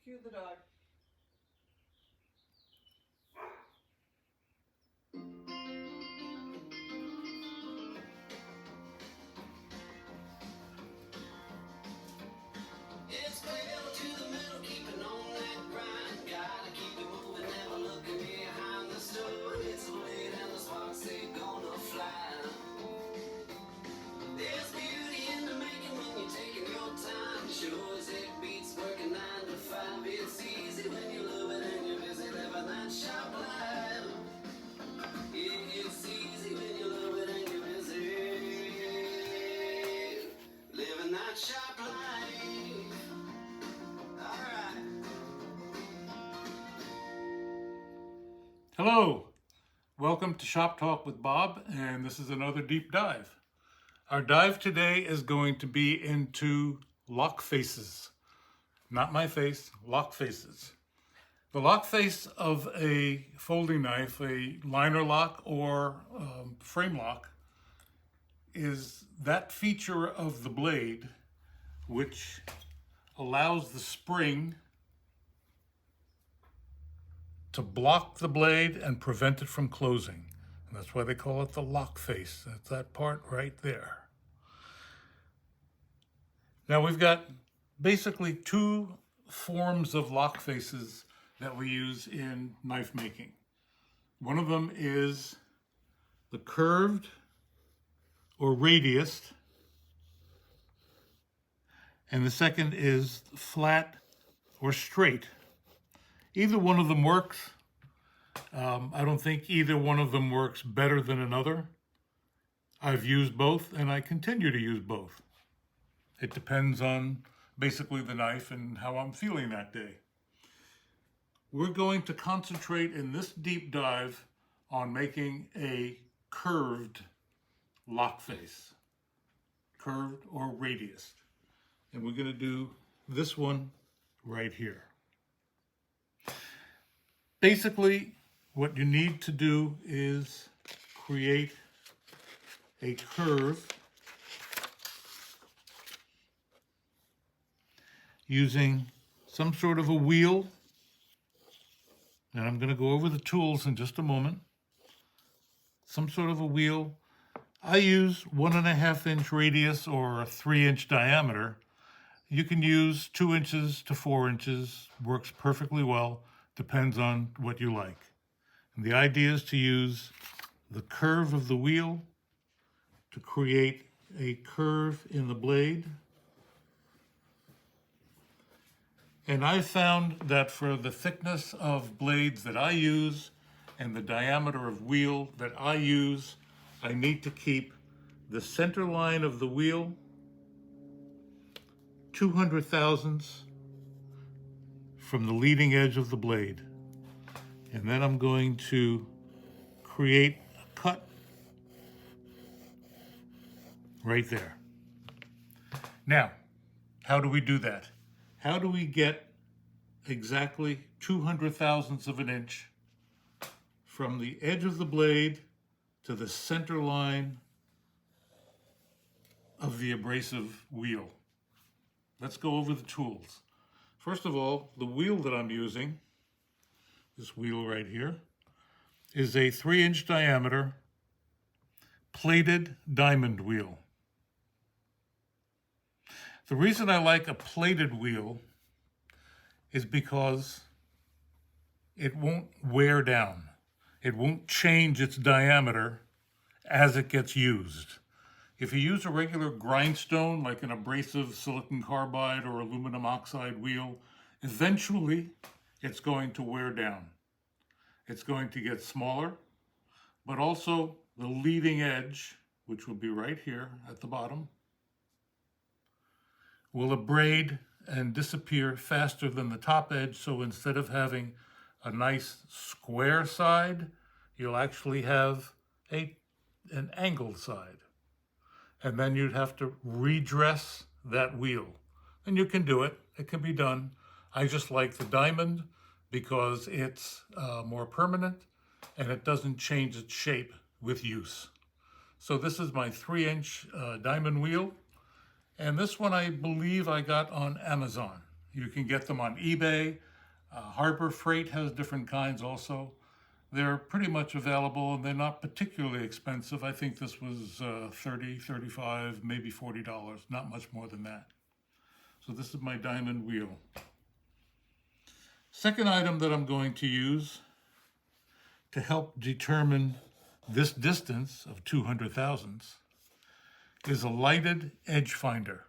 Cue the dog. It's pedal to the metal, keeping on that grind. Gotta keep it moving, never looking behind the stove. It's a blade and the sparks, they gonna fly. There's beauty in the making when you're taking your time. Sure as it beats, working 9 to 5. It's easy when you love it and you're busy living that shop life. Yeah, it's easy when you love it and you're busy living that shop life. Hello, welcome to Shop Talk with Bob, and this is another deep dive. Our dive today is going to be into lock faces. Not my face, lock faces. The lock face of a folding knife, a liner lock or frame lock, is that feature of the blade which allows the spring to block the blade and prevent it from closing. And that's why they call it the lock face. That's that part right there. Now we've got basically two forms of lock faces that we use in knife making. One of them is the curved or radiused, and the second is flat or straight. Either one of them works. I don't think either one of them works better than another. I've used both and I continue to use both. It depends on basically the knife and how I'm feeling that day. We're going to concentrate in this deep dive on making a curved lock face, curved or radiused. And we're going to do this one right here. Basically, what you need to do is create a curve using some sort of a wheel. And I'm going to go over the tools in just a moment. Some sort of a wheel. I use 1.5 inch radius or a 3-inch diameter. You can use 2 inches to 4 inches. Works perfectly well. Depends on what you like. And the idea is to use the curve of the wheel to create a curve in the blade. And I found that for the thickness of blades that I use and the diameter of wheel that I use, I need to keep the center line of the wheel 200 thousandths from the leading edge of the blade. And then I'm going to create a cut right there. Now, how do we do that? How do we get exactly 200 thousandths of an inch from the edge of the blade to the center line of the abrasive wheel? Let's go over the tools. First of all, the wheel that I'm using, this wheel right here, is a 3-inch diameter plated diamond wheel. The reason I like a plated wheel is because it won't wear down. It won't change its diameter as it gets used. If you use a regular grindstone, like an abrasive silicon carbide or aluminum oxide wheel, eventually it's going to wear down. It's going to get smaller, but also the leading edge, which will be right here at the bottom, will abrade and disappear faster than the top edge. So instead of having a nice square side, you'll actually have an angled side. And then you'd have to redress that wheel. And you can do it. It can be done. I just like the diamond because it's more permanent and it doesn't change its shape with use. So this is my 3-inch diamond wheel. And this one I believe I got on Amazon. You can get them on eBay. Harbor Freight has different kinds also. They're pretty much available and they're not particularly expensive. I think this was $30, $35, maybe $40, not much more than that. So this is my diamond wheel. Second item that I'm going to use to help determine this distance of 200 thousandths is a lighted edge finder.